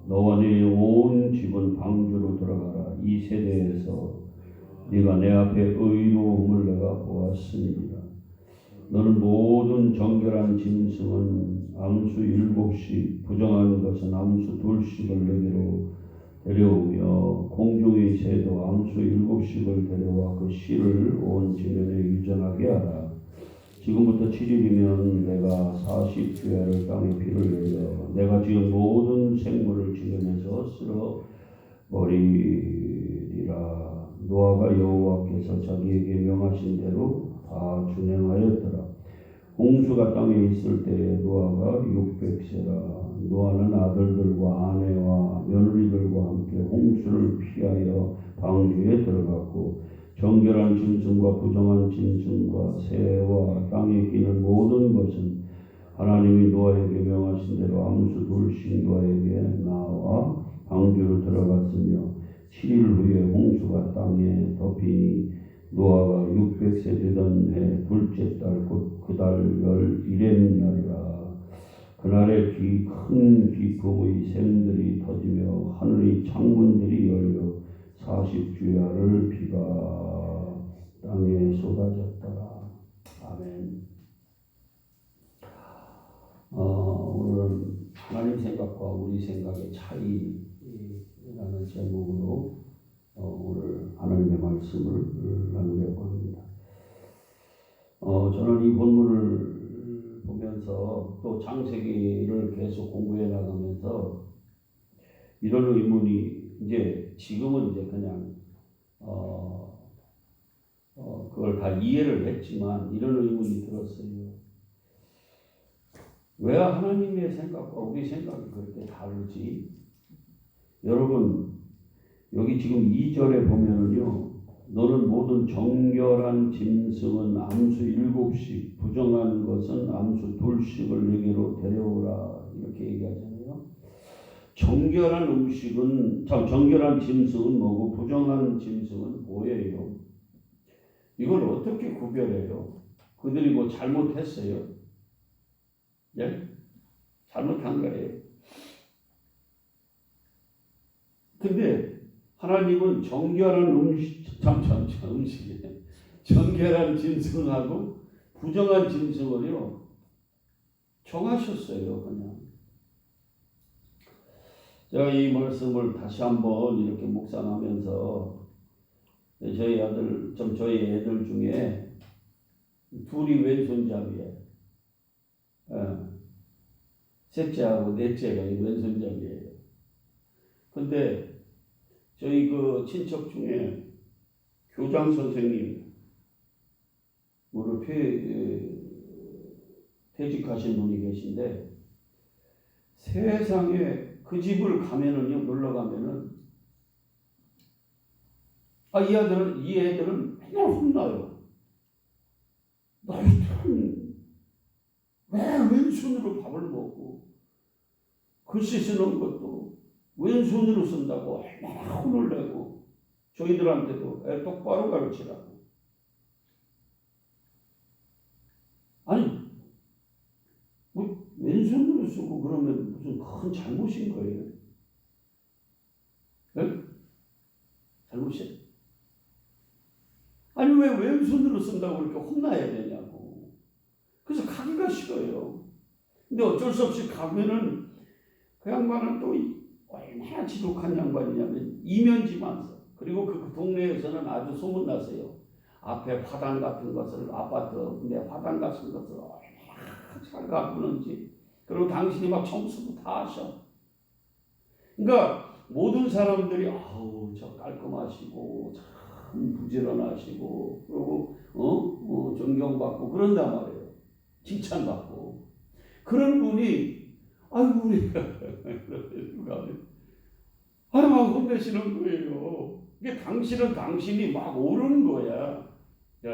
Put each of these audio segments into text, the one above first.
너와 네 온 집은 방주로 들어가라. 이 세대에서 네가 내 앞에 의로움을 내가 보았으니라. 너는 모든 정결한 짐승은 암수 7씩, 부정한 것은 암수 2씩을 내게로 데려오며 공중의 새도 암수 7씩을 데려와 그 씨를 온 지면에 유전하게 하라. 지금부터 7일이면 내가 40주야를 땅에 비를 내려 내가 지은 모든 생물을 지면에서 쓸어버리리라. 노아가 여호와께서 자기에게 명하신 대로 다 준행하였더라. 홍수가 땅에 있을 때에 노아가 600세라. 노아는 아들들과 아내와 며느리들과 함께 홍수를 피하여 방주에 들어갔고 정결한 짐승과 부정한 짐승과 새와 땅에 끼는 모든 것은 하나님이 노아에게 명하신 대로 암수 2씩 노아에게 나와 방주로 들어갔으며 7일 후에 홍수가 땅에 덮이니 노아가 600세 되던 해 둘째 달 곧 그 달 11일 날이라. 그날에 큰 기쁨의 샘들이 터지며 하늘의 창문들이 열려 40주야를 비가 땅에 쏟아졌더라. 아멘. 오늘은 하나님 생각과 우리 생각의 차이라는 제목으로 오늘 하나님의 말씀을 나누려고 합니다. 저는 이 본문을 보면서 또 창세기를 계속 공부해 나가면서 이런 의문이 이제 지금은 이제 그냥 그걸 다 이해를 했지만 이런 의문이 들었어요. 왜 하나님의 생각과 우리 생각이 그렇게 다르지? 여러분 여기 지금 2절에 보면은요, 너는 모든 정결한 짐승은 암수 7씩, 부정한 것은 암수 2씩을 내게로 데려오라 이렇게 얘기하잖아요. 정결한 짐승은 뭐고 부정한 짐승은 뭐예요? 이걸 어떻게 구별해요? 그들이 뭐 잘못했어요? 예? 잘못한 거예요. 근데 하나님은 정결한 정결한 짐승하고 부정한 짐승을요 정하셨어요. 그냥 제가 이 말씀을 다시 한번 이렇게 묵상하면서 저희 애들 중에 둘이 왼손잡이에요. 셋째하고 넷째가 왼손잡이에요. 근데 저희 그 친척 중에 교장 선생님으로 퇴직하신 분이 계신데 세상에 그 집을 가면은요, 놀러 가면은 이 애들은 맨날 혼나요. 너희들은 왜 왼손으로 밥을 먹고 글씨 쓰는 것도 왼손으로 쓴다고 얼마나 혼을 내고 저희들한테도 애 똑바로 가르치라고. 아니 뭐 왼손으로 쓰고 그러면 무슨 큰 잘못인 거예요? 네? 잘못이에요? 아니 왜 왼손으로 쓴다고 그렇게 혼나야 되냐고. 그래서 가기가 싫어요. 근데 어쩔 수 없이 가면은 그 양반은 또 얼마나 지독한 양반이냐면 이면지만 써. 그리고 그 동네에서는 아주 소문났어요. 앞에 화단 같은 것을 아파트인데 화단 같은 것을 얼마나 잘 가꾸는지. 그리고 당신이 막 청소도 다 하셔. 그러니까 모든 사람들이 저 깔끔하시고 참 부지런하시고 그리고 존경받고 그런단 말이에요. 칭찬받고. 그런 분이 아이고 우리가 막 혼내시는 거예요. 이게 당신이 막 오르는 거야. 예.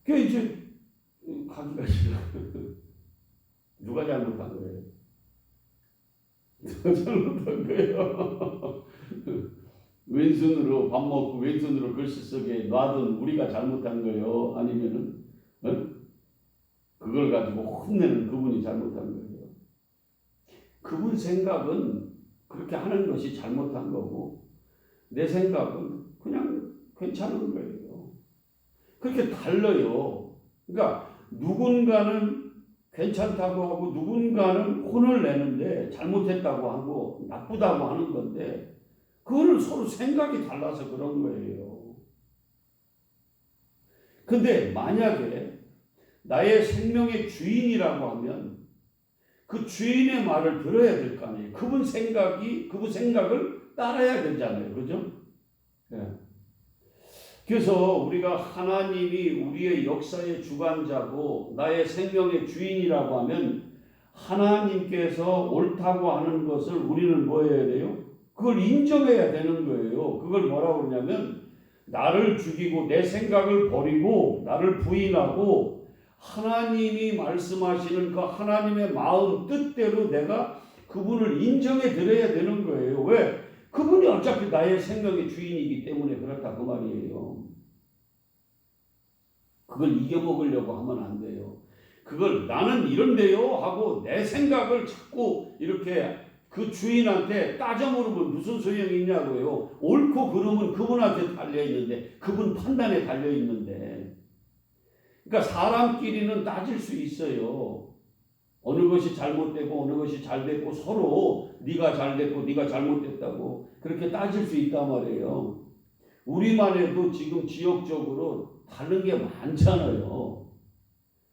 그게 이제 가기가 싫어. 누가 잘못한 거예요? 누가 잘못한 거예요? 왼손으로 밥 먹고 왼손으로 글씨 쓰게 놔둔 우리가 잘못한 거예요? 아니면은 그걸 가지고 혼내는 그분이 잘못한 거예요? 그분 생각은 그렇게 하는 것이 잘못한 거고 내 생각은 그냥 괜찮은 거예요. 그렇게 달라요. 그러니까 누군가는 괜찮다고 하고 누군가는 혼을 내는데 잘못했다고 하고 나쁘다고 하는 건데 그거는 서로 생각이 달라서 그런 거예요. 근데 만약에 나의 생명의 주인이라고 하면 그 주인의 말을 들어야 될 거 아니에요. 그분 생각을 따라야 되잖아요. 그죠? 네. 그래서 우리가 하나님이 우리의 역사의 주관자고 나의 생명의 주인이라고 하면 하나님께서 옳다고 하는 것을 우리는 뭐 해야 돼요? 그걸 인정해야 되는 거예요. 그걸 뭐라고 그러냐면 나를 죽이고 내 생각을 버리고 나를 부인하고 하나님이 말씀하시는 그 하나님의 마음 뜻대로 내가 그분을 인정해 드려야 되는 거예요. 왜? 그분이 어차피 나의 생명의 주인이기 때문에 그렇다 그 말이에요. 그걸 이겨먹으려고 하면 안 돼요. 그걸 나는 이런데요 하고 내 생각을 자꾸 이렇게 그 주인한테 따져 물으면 무슨 소용이 있냐고요. 옳고 그름은 그분한테 달려있는데 그분 판단에 달려있는데 그러니까 사람끼리는 따질 수 있어요. 어느 것이 잘못되고 어느 것이 잘됐고 서로 네가 잘됐고 네가 잘못됐다고 그렇게 따질 수 있단 말이에요. 우리만 해도 지금 지역적으로 다른 게 많잖아요.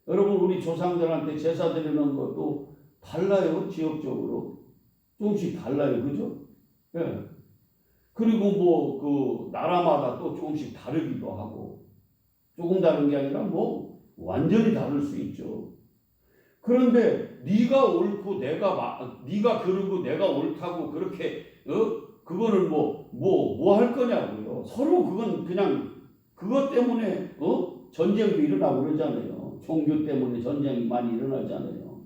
여러분 우리 조상들한테 제사 드리는 것도 달라요. 지역적으로 조금씩 달라요. 그죠? 예. 그리고 뭐 그 나라마다 또 조금씩 다르기도 하고 조금 다른 게 아니라 뭐 완전히 다를 수 있죠. 그런데 네가 옳고 네가 그러고 내가 옳다고 그렇게 그거는 뭐 할 거냐고요. 서로 그건 그냥 그것 때문에 전쟁도 일어나고 그러잖아요. 종교 때문에 전쟁이 많이 일어나잖아요.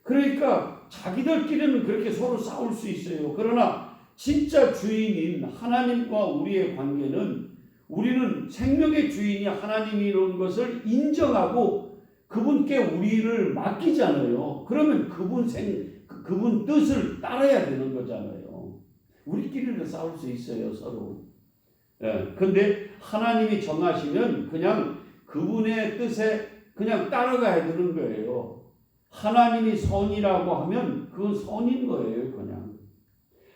그러니까 자기들끼리는 그렇게 서로 싸울 수 있어요. 그러나 진짜 주인인 하나님과 우리의 관계는 우리는 생명의 주인이 하나님이라는 것을 인정하고 그분께 우리를 맡기잖아요. 그러면 그분 뜻을 따라야 되는 거잖아요. 우리끼리는 싸울 수 있어요, 서로. 예. 근데 하나님이 정하시면 그냥 그분의 뜻에 그냥 따라가야 되는 거예요. 하나님이 선이라고 하면 그건 선인 거예요, 그냥.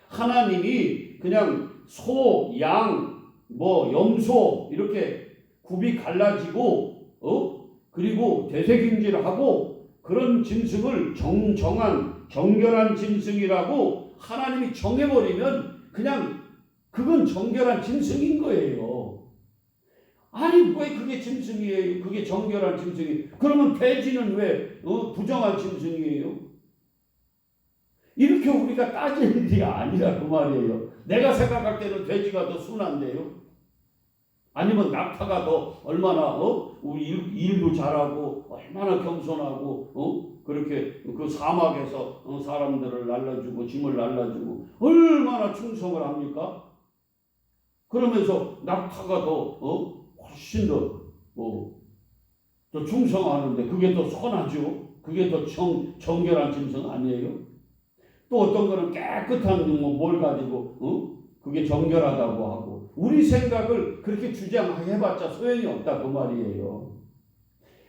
하나님이 그냥 소, 양, 염소 이렇게 굽이 갈라지고 그리고 되새김질하고 그런 짐승을 정결한 짐승이라고 하나님이 정해버리면 그냥 그건 정결한 짐승인 거예요. 아니 왜 그게 짐승이에요? 그게 정결한 짐승이에요. 그러면 돼지는 왜 부정한 짐승이에요? 이렇게 우리가 따질 일이 아니라 그 말이에요. 내가 생각할 때는 돼지가 더 순한데요. 아니면 낙타가 더 얼마나 우리 일도 잘하고 얼마나 겸손하고 그렇게 그 사막에서 사람들을 날라주고 짐을 날라주고 얼마나 충성을 합니까? 그러면서 낙타가 더 훨씬 더 충성하는데 그게 더 선하죠. 그게 더 정결한 짐승 아니에요? 또 어떤 거는 깨끗한 뭘 가지고 그게 정결하다고 하고 우리 생각을 그렇게 주장해봤자 소용이 없다 그 말이에요.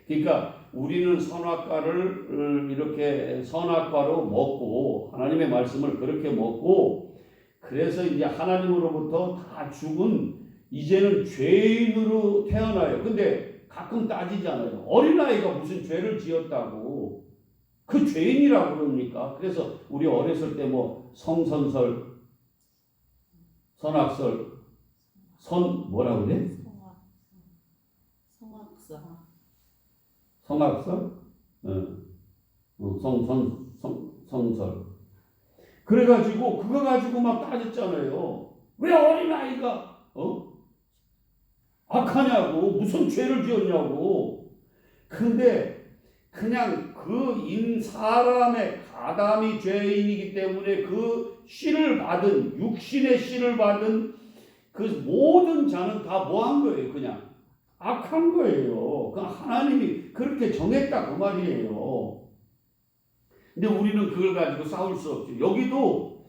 그러니까 우리는 선악과를 이렇게 선악과로 먹고 하나님의 말씀을 그렇게 먹고 그래서 이제 하나님으로부터 다 죽은 이제는 죄인으로 태어나요. 근데 가끔 따지잖아요. 어린아이가 무슨 죄를 지었다고 그 죄인이라고 그럽니까? 그래서 우리 어렸을 때 성선설, 선악설, 뭐라고 그래? 성악설? 성설. 그래가지고 그거 가지고 막 따졌잖아요. 왜 어린아이가 악하냐고 무슨 죄를 지었냐고. 근데 그냥 사람의 아담이 죄인이기 때문에 그 씨를 받은 육신의 씨를 받은 그 모든 자는 다 뭐한 거예요? 그냥 악한 거예요. 그 하나님이 그렇게 정했다 그 말이에요. 근데 우리는 그걸 가지고 싸울 수 없죠. 여기도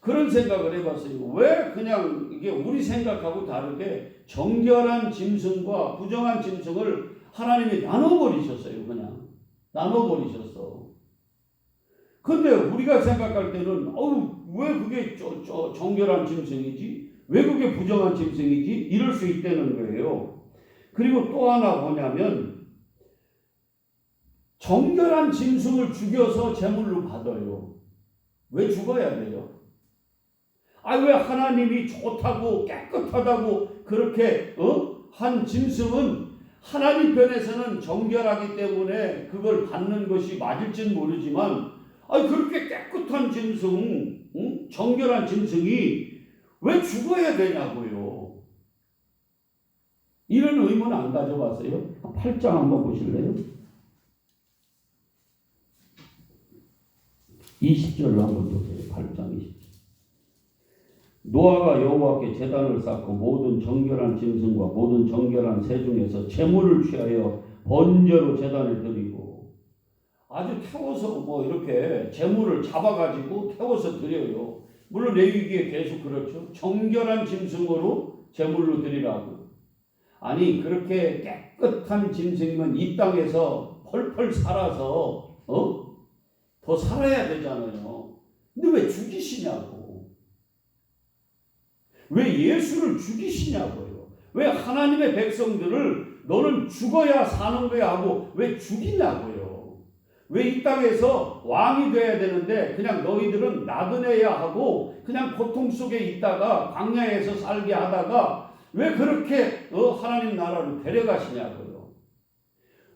그런 생각을 해봤어요. 왜 그냥 이게 우리 생각하고 다르게 정결한 짐승과 부정한 짐승을 하나님이 나눠버리셨어요. 그냥 나눠버리셨어. 근데 우리가 생각할 때는 왜 그게 정결한 짐승이지? 왜 그게 부정한 짐승이지? 이럴 수 있다는 거예요. 그리고 또 하나 뭐냐면 정결한 짐승을 죽여서 제물로 받아요. 왜 죽어야 돼요? 왜 하나님이 좋다고 깨끗하다고 그렇게 한 짐승은 하나님 편에서는 정결하기 때문에 그걸 받는 것이 맞을지는 모르지만 그렇게 깨끗한 짐승, 정결한 짐승이 왜 죽어야 되냐고요. 이런 의문 안 가져봤어요? 8장 한번 보실래요? 20절로 한번 보세요. 8장 20절. 노아가 여호와께 제단을 쌓고 모든 정결한 짐승과 모든 정결한 새 중에서 제물을 취하여 번제로 제단을 드리고 아주 태워서 이렇게 제물을 잡아가지고 태워서 드려요. 물론 레위기에 계속 그렇죠. 정결한 짐승으로 제물로 드리라고. 아니 그렇게 깨끗한 짐승이면 이 땅에서 펄펄 살아서 더 살아야 되잖아요. 근데 왜 죽이시냐고. 왜 예수를 죽이시냐고요. 왜 하나님의 백성들을 너는 죽어야 사는 거야 하고 왜 죽이냐고요. 왜 이 땅에서 왕이 돼야 되는데 그냥 너희들은 나그네야 하고 그냥 고통 속에 있다가 광야에서 살게 하다가 왜 그렇게 하나님 나라로 데려가시냐고요.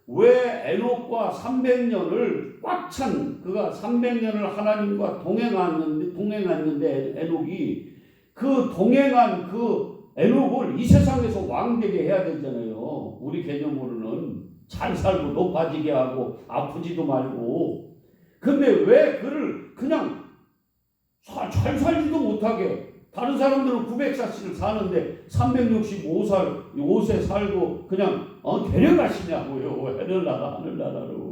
왜 에녹과 300년을 꽉 찬 그가 300년을 하나님과 동행했는데 에녹이 그 동행한 그 에녹을 이 세상에서 왕되게 해야 되잖아요. 우리 개념으로는 잘 살고 높아지게 하고 아프지도 말고. 근데 왜 그를 그냥 잘 살지도 못하게 다른 사람들은 900살씩 사는데 365세 살고 그냥 데려가시냐고요. 하늘나라로.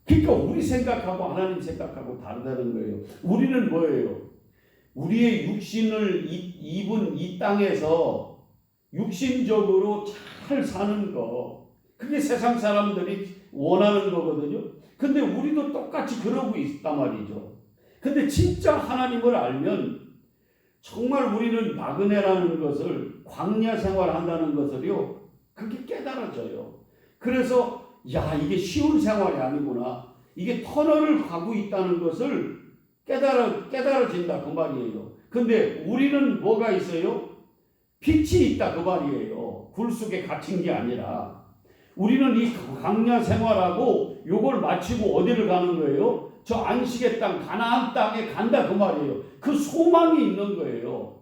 그러니까 우리 생각하고 하나님 생각하고 다르다는 거예요. 우리는 뭐예요? 우리의 육신을 입은 이 땅에서 육신적으로 잘 사는 거, 그게 세상 사람들이 원하는 거거든요. 근데 우리도 똑같이 그러고 있단 말이죠. 근데 진짜 하나님을 알면 정말 우리는 나그네라는 것을, 광야 생활한다는 것을요, 그게 깨달아져요. 그래서 이게 쉬운 생활이 아니구나. 이게 터널을 가고 있다는 것을 깨달아진다 그 말이에요. 근데 우리는 뭐가 있어요? 빛이 있다 그 말이에요. 굴 속에 갇힌 게 아니라. 우리는 이 광야 생활하고 요걸 마치고 어디를 가는 거예요? 저 안식의 땅, 가나안 땅에 간다 그 말이에요. 그 소망이 있는 거예요.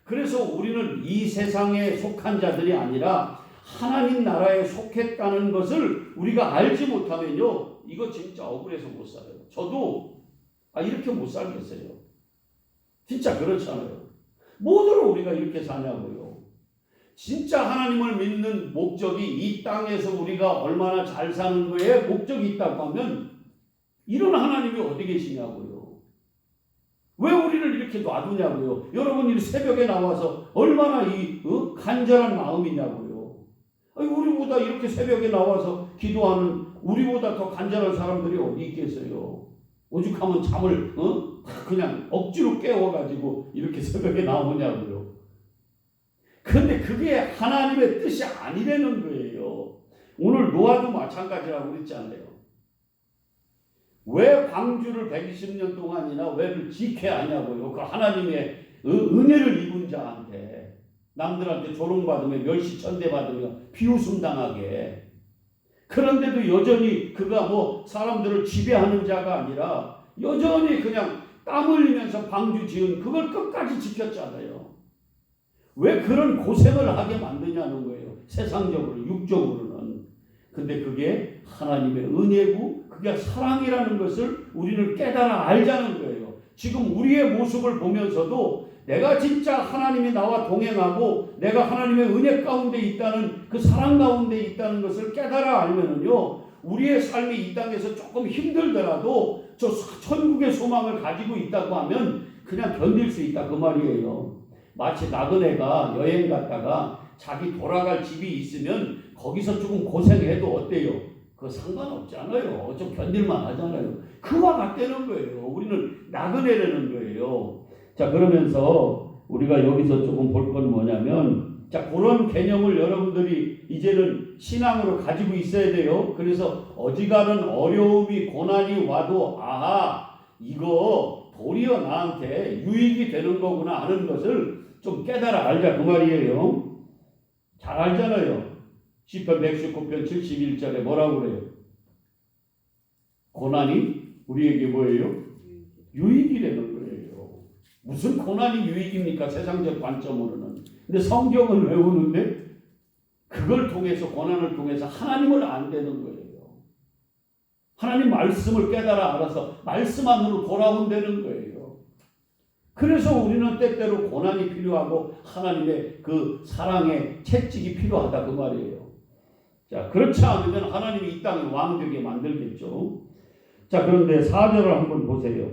그래서 우리는 이 세상에 속한 자들이 아니라 하나님 나라에 속했다는 것을 우리가 알지 못하면요, 이거 진짜 억울해서 못 살아요. 저도 이렇게 못 살겠어요. 진짜 그렇잖아요. 뭐더러 우리가 이렇게 사냐고요. 진짜 하나님을 믿는 목적이 이 땅에서 우리가 얼마나 잘 사는 거에 목적이 있다고 하면 이런 하나님이 어디 계시냐고요. 왜 우리를 이렇게 놔두냐고요. 여러분이 새벽에 나와서 얼마나 간절한 마음이냐고요. 우리보다 이렇게 새벽에 나와서 기도하는 우리보다 더 간절한 사람들이 어디 있겠어요. 오죽하면 잠을 그냥 억지로 깨워가지고 이렇게 새벽에 나오냐고요. 근데 그게 하나님의 뜻이 아니라는 거예요. 오늘 노아도 마찬가지라고 그랬잖아요. 왜 방주를 120년 동안이나 왜를 지켜하냐고요. 그 하나님의 은혜를 입은 자한테, 남들한테 조롱받으며 멸시천대받으며 비웃음 당하게. 그런데도 여전히 그가 사람들을 지배하는 자가 아니라 여전히 그냥 땀 흘리면서 방주 지은 그걸 끝까지 지켰잖아요. 왜 그런 고생을 하게 만드냐는 거예요. 세상적으로, 육적으로는. 근데 그게 하나님의 은혜고 그게 사랑이라는 것을 우리는 깨달아 알자는 거예요. 지금 우리의 모습을 보면서도 내가 진짜 하나님이 나와 동행하고 내가 하나님의 은혜 가운데 있다는, 그 사랑 가운데 있다는 것을 깨달아 알면은요, 우리의 삶이 이 땅에서 조금 힘들더라도 저 천국의 소망을 가지고 있다고 하면 그냥 견딜 수 있다 그 말이에요. 마치 나그네가 여행 갔다가 자기 돌아갈 집이 있으면 거기서 조금 고생해도 어때요? 그거 상관없잖아요. 좀 견딜만 하잖아요. 그와 같다는 거예요. 우리는 나그네라는 거예요. 자, 그러면서 우리가 여기서 조금 볼 건 뭐냐면, 자, 그런 개념을 여러분들이 이제는 신앙으로 가지고 있어야 돼요. 그래서 어지간한 어려움이 고난이 와도 아하, 이거 도리어 나한테 유익이 되는 거구나 하는 것을 좀 깨달아 알자 그 말이에요. 잘 알잖아요. 시편 119편 71절에 뭐라고 그래요? 고난이 우리에게 뭐예요? 유익이라는 거예요. 무슨 고난이 유익입니까? 세상적 관점으로는. 근데 성경을 외우는데 그걸 통해서, 고난을 통해서 하나님을 안다는 거예요. 하나님 말씀을 깨달아 알아서 말씀 안으로 돌아온다는 거예요. 그래서 우리는 때때로 고난이 필요하고 하나님의 그 사랑의 채찍이 필요하다 그 말이에요. 자, 그렇지 않으면 하나님이 이 땅에 왕되게 만들겠죠. 자, 그런데 4절을 한번 보세요.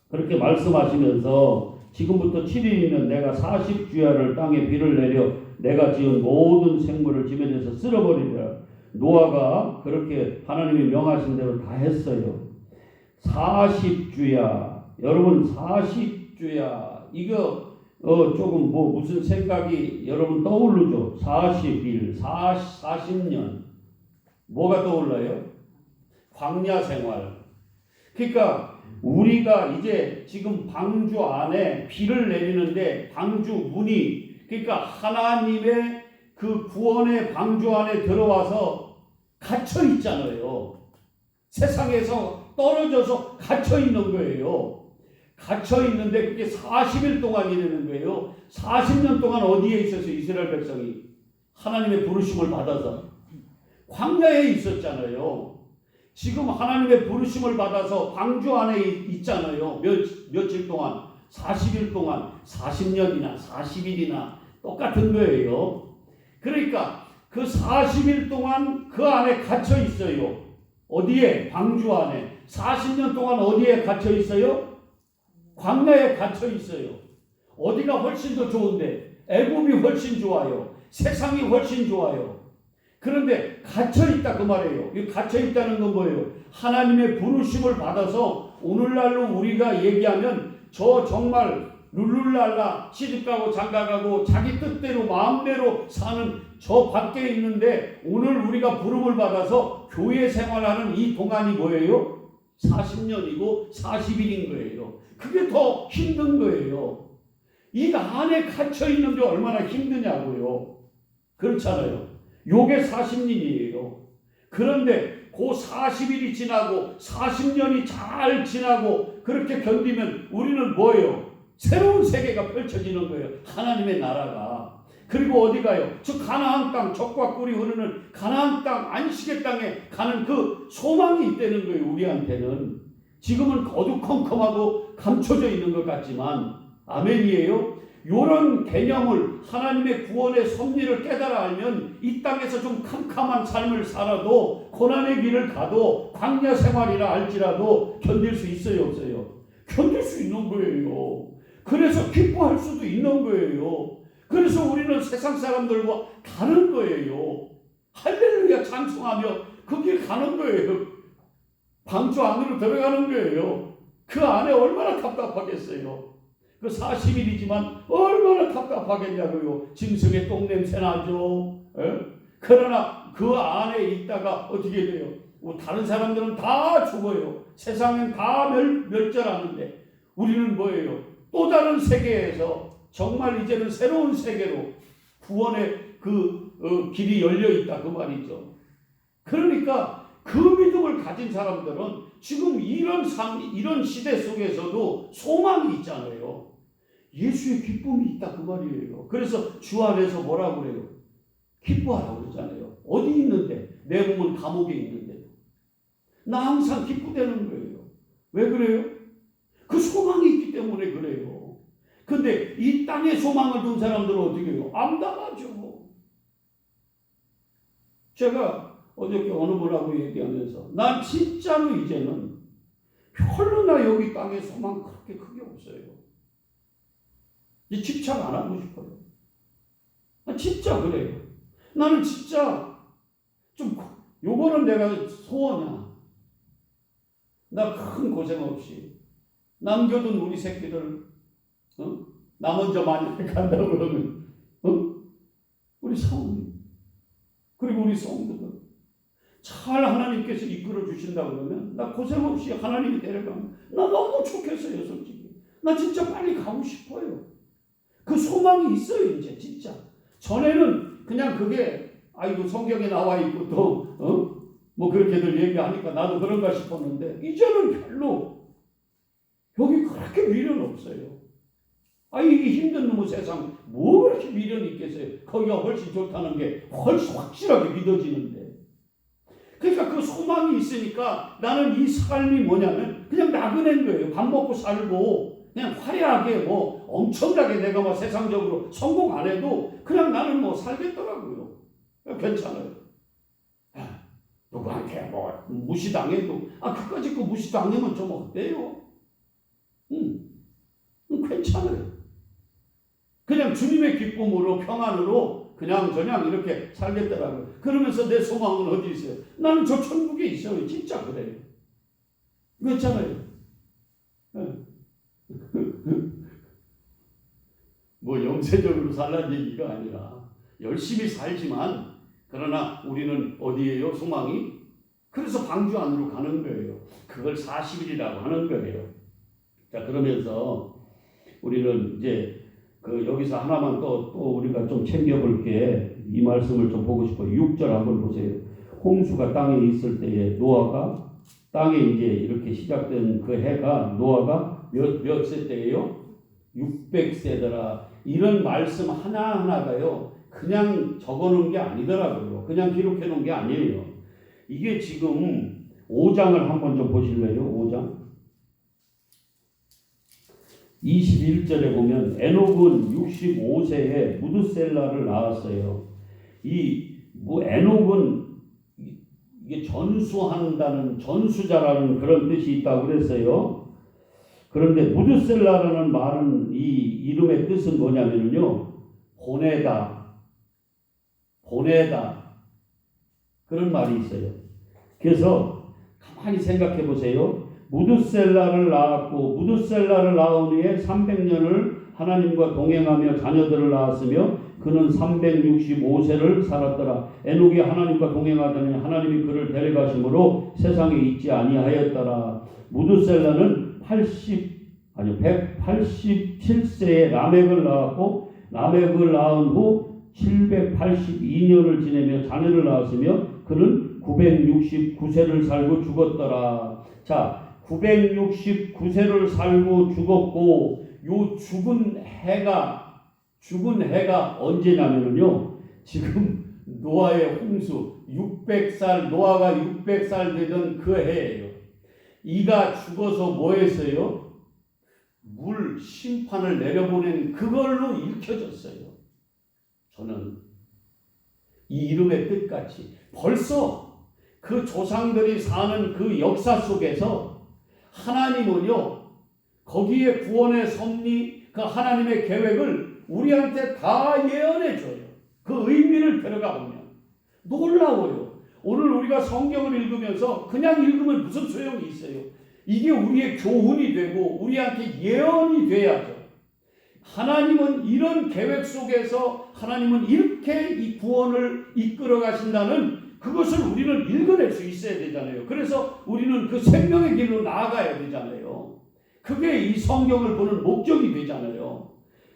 그렇게 말씀하시면서 지금부터 7일이면 내가 40주야를 땅에 비를 내려 내가 지은 모든 생물을 지면에서 쓸어버리리라. 노아가 그렇게 하나님이 명하신 대로 다 했어요. 40주야. 여러분 40주야. 이거 조금 뭐 무슨 생각이 여러분 떠오르죠? 40일, 40년. 뭐가 떠올라요? 광야 생활. 그러니까 우리가 이제 지금 방주 안에 비를 내리는데 방주 문이, 그러니까 하나님의 그 구원의 방주 안에 들어와서 갇혀 있잖아요. 세상에서 떨어져서 갇혀 있는 거예요. 갇혀 있는데 그게 40일 동안이라는 거예요. 40년 동안 어디에 있었어요? 이스라엘 백성이 하나님의 부르심을 받아서 광야에 있었잖아요. 지금 하나님의 부르심을 받아서 방주 안에 있잖아요. 며칠 동안, 40일 동안, 40년이나 40일이나 똑같은 거예요. 그러니까 그 40일 동안 그 안에 갇혀 있어요. 어디에? 방주 안에. 40년 동안 어디에 갇혀 있어요? 광야에 갇혀 있어요. 어디가 훨씬 더 좋은데? 애굽이 훨씬 좋아요. 세상이 훨씬 좋아요. 그런데 갇혀 있다 그 말이에요. 이 갇혀 있다는 건 뭐예요? 하나님의 부르심을 받아서 오늘날로 우리가 얘기하면 저 정말 룰루랄라 시집가고 장가가고 자기 뜻대로 마음대로 사는 저 밖에 있는데 오늘 우리가 부름을 받아서 교회 생활하는 이 동안이 뭐예요? 40년이고 40일인 거예요. 그게 더 힘든 거예요. 이 안에 갇혀 있는 게 얼마나 힘드냐고요. 그렇잖아요. 요게 40년이에요. 그런데 그 40일이 지나고 40년이 잘 지나고 그렇게 견디면 우리는 뭐예요? 새로운 세계가 펼쳐지는 거예요. 하나님의 나라가. 그리고 어디 가요? 저 가나안 땅, 젖과 꿀이 흐르는 가나안 땅, 안식의 땅에 가는 그 소망이 있다는 거예요. 우리한테는. 지금은 어두컴컴하고 감춰져 있는 것 같지만 아멘이에요. 이런 개념을 하나님의 구원의 섭리를 깨달아 알면 이 땅에서 좀 캄캄한 삶을 살아도 고난의 길을 가도 광야 생활이라 할지라도 견딜 수 있어요 없어요? 견딜 수 있는 거예요. 그래서 기뻐할 수도 있는 거예요. 그래서 우리는 세상 사람들과 다른 거예요. 할렐루야 찬송하며 그 길 가는 거예요. 방주 안으로 들어가는 거예요. 그 안에 얼마나 답답하겠어요. 그 40일이지만 얼마나 답답하겠냐고요. 짐승의 똥냄새 나죠. 그러나 그 안에 있다가 어떻게 돼요? 다른 사람들은 다 죽어요. 세상엔 다 멸절하는데 우리는 뭐예요? 또 다른 세계에서 정말 이제는 새로운 세계로 구원의 길이 열려 있다 그 말이죠. 그러니까 그 믿음을 가진 사람들은 지금 이런 시대 속에서도 소망이 있잖아요. 예수의 기쁨이 있다 그 말이에요. 그래서 주 안에서 뭐라고 그래요? 기뻐하라고 그러잖아요. 어디 있는데? 내 몸은 감옥에 있는데. 나 항상 기쁘다는 거예요. 왜 그래요? 그 소망이 있기 때문에 그래요. 근데 이 땅에 소망을 둔 사람들은 어떻게 해요? 암담하죠. 제가 어저께 어느 분하고 얘기하면서 난 진짜로 이제는 별로 나 여기 땅에 소망 그렇게 크게 없어요. 이 집착 안 하고 싶어요. 나 진짜 그래요. 나는 진짜 좀 요거는 내가 소원이야. 나 큰 고생 없이 남겨둔 우리 새끼들 나 먼저 만약에 간다고 그러면 우리 사모님 그리고 우리 성도들 잘 하나님께서 이끌어 주신다고 그러면 나 고생 없이 하나님이 데려가면 나 너무 좋겠어요. 솔직히 나 진짜 빨리 가고 싶어요. 그 소망이 있어요. 이제 진짜 전에는 그냥 그게 아이고 성경에 나와 있고 또 뭐 그렇게들 얘기하니까 나도 그런가 싶었는데 이제는 별로 여기 그렇게 미련 없어요. 이 힘든 놈의 세상 뭐 그렇게 미련이 있겠어요. 거기가 훨씬 좋다는 게 훨씬 확실하게 믿어지는데 그러니까 그 소망이 있으니까 나는 이 삶이 뭐냐면 그냥 나그네인 거예요. 밥 먹고 살고 그냥 화려하게 뭐 엄청나게 내가 뭐 세상적으로 성공 안 해도 그냥 나는 뭐 살겠더라고요. 괜찮아요. 누구한테 뭐 무시당해도 그까짓 거 무시당하면 좀 어때요? 괜찮아요. 그냥 주님의 기쁨으로 평안으로 그냥 이렇게 살겠더라고요. 그러면서 내 소망은 어디 있어요? 나는 저 천국에 있어요. 진짜 그래요. 그렇잖아요. 뭐 영세적으로 살라는 얘기가 아니라 열심히 살지만 그러나 우리는 어디에요? 소망이? 그래서 방주 안으로 가는 거예요. 그걸 40일이라고 하는 거예요. 자, 그러면서 우리는 이제 여기서 하나만 또 우리가 좀 챙겨볼게. 이 말씀을 좀 보고 싶어요. 6절 한번 보세요. 홍수가 땅에 있을 때에 노아가 땅에 이제 이렇게 시작된 그 해가 노아가 몇 세 때예요? 600세더라. 이런 말씀 하나하나가요. 그냥 적어놓은 게 아니더라고요. 그냥 기록해 놓은 게 아니에요. 이게 지금 5장을 한번 좀 보실래요? 5장 21절에 보면 에녹은 65세에 무드셀라를 낳았어요. 에녹은 이게 전수자라는 그런 뜻이 있다고 그랬어요. 그런데 무드셀라라는 말은 이 이름의 뜻은 뭐냐면요. 보내다 그런 말이 있어요. 그래서 가만히 생각해 보세요. 무드셀라를 낳았고 무드셀라를 낳은 후에 300년을 하나님과 동행하며 자녀들을 낳았으며 그는 365세를 살았더라. 에녹이 하나님과 동행하더니 하나님이 그를 데려가심으로 세상에 있지 아니하였더라. 무드셀라는 187세에 라멕을 낳았고 라멕을 낳은 후 782년을 지내며 자녀를 낳았으며 그는 969세를 살고 죽었더라. 자, 969세를 살고 죽었고 요 죽은 해가 언제냐면요. 지금 노아의 홍수 600살 노아가 600살 되던 그 해예요. 이가 죽어서 뭐 했어요? 물 심판을 내려보낸 그걸로 읽혀졌어요. 저는 이 이름의 뜻같이 벌써 그 조상들이 사는 그 역사 속에서 하나님은요 거기에 구원의 섭리 그 하나님의 계획을 우리한테 다 예언해 줘요. 그 의미를 들어가 보면 놀라워요. 오늘 우리가 성경을 읽으면서 그냥 읽으면 무슨 소용이 있어요. 이게 우리의 교훈이 되고 우리한테 예언이 돼야죠. 하나님은 이런 계획 속에서 하나님은 이렇게 이 구원을 이끌어 가신다는 그것을 우리는 읽어낼 수 있어야 되잖아요. 그래서 우리는 그 생명의 길로 나아가야 되잖아요. 그게 이 성경을 보는 목적이 되잖아요.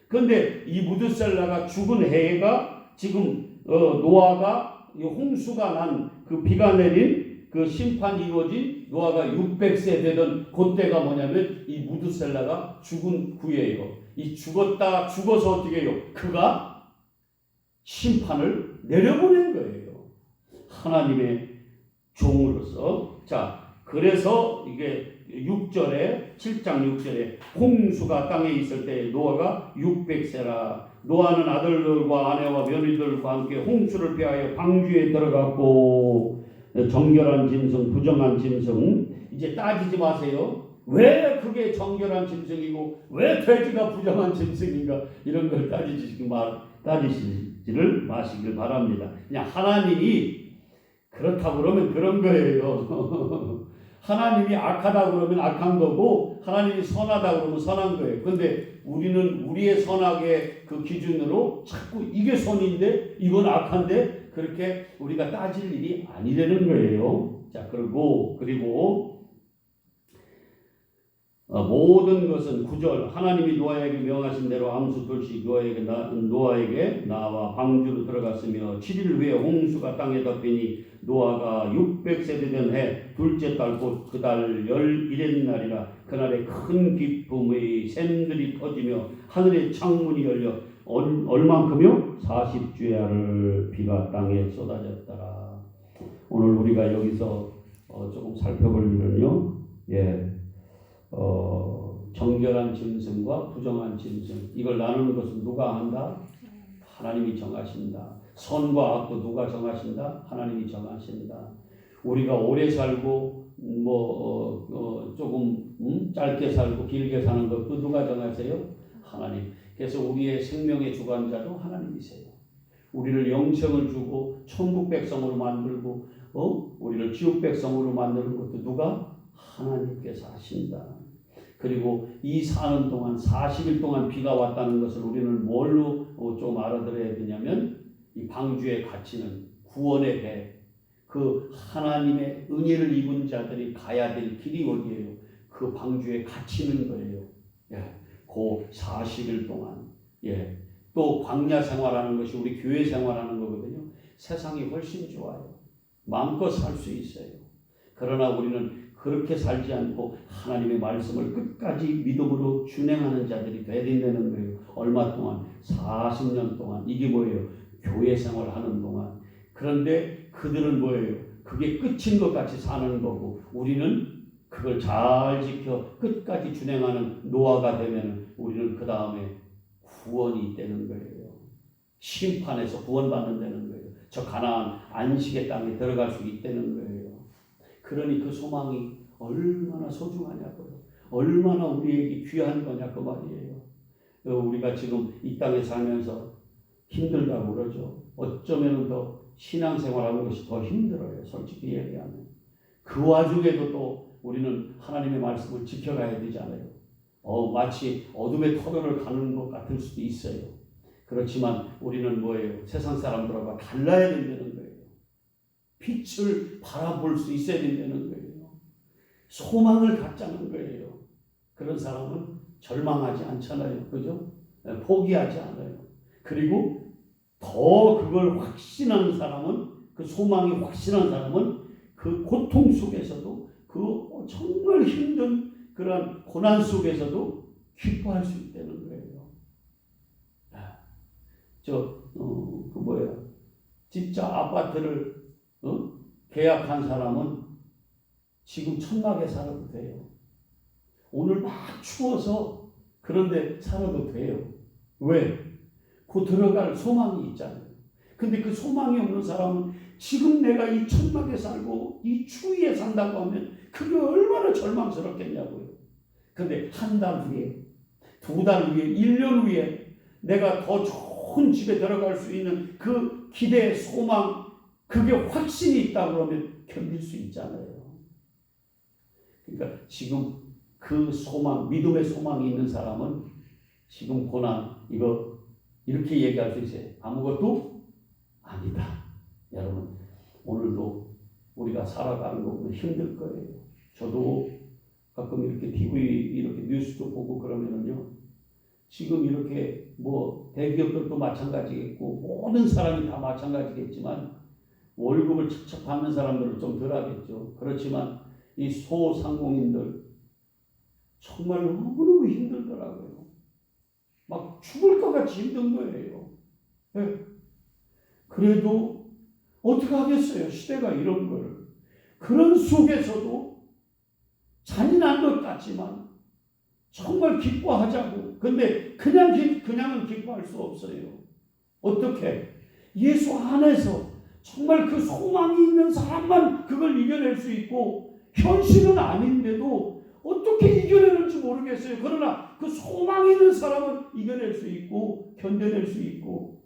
그런데 이 무드셀라가 죽은 해가 지금 노아가 홍수가 난 그 비가 내린 그 심판이 이루어진 노아가 600세 되던 그때가 뭐냐면 이 무드셀라가 죽은 후예요. 이 죽어서 어떻게 해요? 그가 심판을 내려보낸 거예요. 하나님의 종으로서. 자, 그래서 이게 7장 6절에 홍수가 땅에 있을 때 노아가 600세라. 노아는 아들들과 아내와 며느리들과 함께 홍수를 피하여 방주에 들어갔고 정결한 짐승, 부정한 짐승, 이제 따지지 마세요. 왜 그게 정결한 짐승이고 왜 돼지가 부정한 짐승인가, 이런 걸 따지시지를 마시길 바랍니다. 그냥 하나님이 그렇다고 그러면 그런 거예요. 하나님이 악하다 그러면 악한 거고 하나님이 선하다 그러면 선한 거예요. 그런데 우리는 우리의 선악의 그 기준으로 자꾸 이게 선인데 이건 악한데, 그렇게 우리가 따질 일이 아니라는 거예요. 자, 그리고 모든 것은 9절, 하나님이 노아에게 명하신 대로 암수 둘씩 노아에게 나와 방주로 들어갔으며 7일 후에 홍수가 땅에 덮이니 노아가 600세대 된 해 둘째 달 곧 그 달 11일 날이라. 그날에 큰 기쁨의 샘들이 터지며 하늘의 창문이 열려 얼만큼요? 40주야를 비가 땅에 쏟아졌더라. 오늘 우리가 여기서 조금 살펴볼 일은요, 정결한 짐승과 부정한 짐승, 이걸 나누는 것은 누가 한다? 하나님이 정하신다. 선과 악도 누가 정하신다? 하나님이 정하신다. 우리가 오래 살고 조금 짧게 살고 길게 사는 것도 누가 정하세요? 하나님. 그래서 우리의 생명의 주관자도 하나님이세요. 우리를 영생을 주고 천국 백성으로 만들고 우리를 지옥 백성으로 만드는 것도 누가? 하나님께서 하신다. 그리고 이 사는 동안 40일 동안 비가 왔다는 것을 우리는 뭘로 좀 알아들어야 되냐면, 이 방주에 갇히는 구원의 배, 그 하나님의 은혜를 입은 자들이 가야 될 길이 어디예요? 그 방주에 갇히는 거예요. 그 40일 동안. 또 광야 생활하는 것이 우리 교회 생활하는 거거든요. 세상이 훨씬 좋아요. 마음껏 살 수 있어요. 그러나 우리는 그렇게 살지 않고 하나님의 말씀을 끝까지 믿음으로 준행하는 자들이 돼야 된다는 거예요. 얼마 동안? 40년 동안. 이게 뭐예요? 교회 생활하는 동안. 그런데 그들은 뭐예요? 그게 끝인 것 같이 사는 거고, 우리는 그걸 잘 지켜 끝까지 준행하는 노아가 되면 우리는 그 다음에 구원이 있다는 거예요. 심판에서 구원받는다는 거예요. 저 가나안 안식의 땅에 들어갈 수 있다는 거예요. 그러니 그 소망이 얼마나 소중하냐고요. 얼마나 우리에게 귀한 거냐 그 말이에요. 우리가 지금 이 땅에 살면서 힘들다고 그러죠. 어쩌면 더 신앙생활하는 것이 더 힘들어요. 솔직히 얘기하면. 그 와중에도 또 우리는 하나님의 말씀을 지켜가야 되잖아요. 마치 어둠의 터널을 가는 것 같을 수도 있어요. 그렇지만 우리는 뭐예요? 세상 사람들과 달라야 된다는 거예요. 빛을 바라볼 수 있어야 된다는 거예요. 소망을 갖자는 거예요. 그런 사람은 절망하지 않잖아요. 그죠? 포기하지 않아요. 그리고 더 그걸 확신하는 사람은, 그 소망이 확신한 사람은 그 고통 속에서도, 그 정말 힘든 그런 고난 속에서도 기뻐할 수 있다는 거예요. 진짜 아파트를 계약한 사람은 지금 천막에 살아도 돼요. 오늘 막 추워서 그런데 살아도 돼요. 왜? 그 들어갈 소망이 있잖아요. 근데 그 소망이 없는 사람은 지금 내가 이 천막에 살고 이 추위에 산다고 하면 그게 얼마나 절망스럽겠냐고요. 근데 한 달 후에, 두 달 후에, 1년 후에 내가 더 좋은 집에 들어갈 수 있는 그 기대, 소망, 그게 확신이 있다 그러면 견딜 수 있잖아요. 그러니까 지금 그 소망, 믿음의 소망이 있는 사람은 지금 고난, 이거 이렇게 얘기할 수 있어요. 아무것도 아니다. 여러분, 오늘도 우리가 살아가는 거 보면 힘들 거예요. 저도 가끔 이렇게 TV, 이렇게 뉴스도 보고 그러면은요, 지금 이렇게 대기업들도 마찬가지겠고 모든 사람이 다 마찬가지겠지만 월급을 척척 받는 사람들은 좀 덜 하겠죠. 그렇지만 이 소상공인들 정말 너무너무 힘들더라고요. 막 죽을 것 같이 힘든 거예요. 그래도 어떻게 하겠어요? 시대가 이런 걸. 그런 속에서도 잔인한 것 같지만 정말 기뻐하자고. 근데 그냥은 기뻐할 수 없어요. 어떻게? 예수 안에서 정말 그 소망이 있는 사람만 그걸 이겨낼 수 있고 현실은 아닌데도 어떻게 이겨내는지 모르겠어요. 그러나 그 소망이 있는 사람은 이겨낼 수 있고 견뎌낼 수 있고,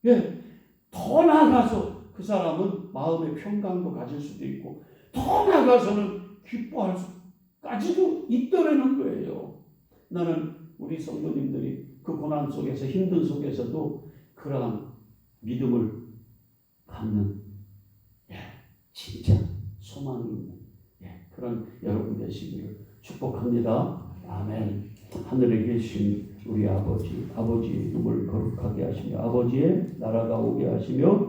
예, 더 나아가서 그 사람은 마음의 평강도 가질 수도 있고 더 나아가서는 기뻐할 수까지도 있더라는 거예요. 나는 우리 성도님들이 그 고난 속에서 힘든 속에서도 그러한 믿음을 갖는, 예, 진짜 소망이 있는, 예, 그런 여러분 되시기를 축복합니다. 아멘. 하늘에 계신 우리 아버지, 아버지의 이름을 거룩하게 하시며 아버지의 나라가 오게 하시며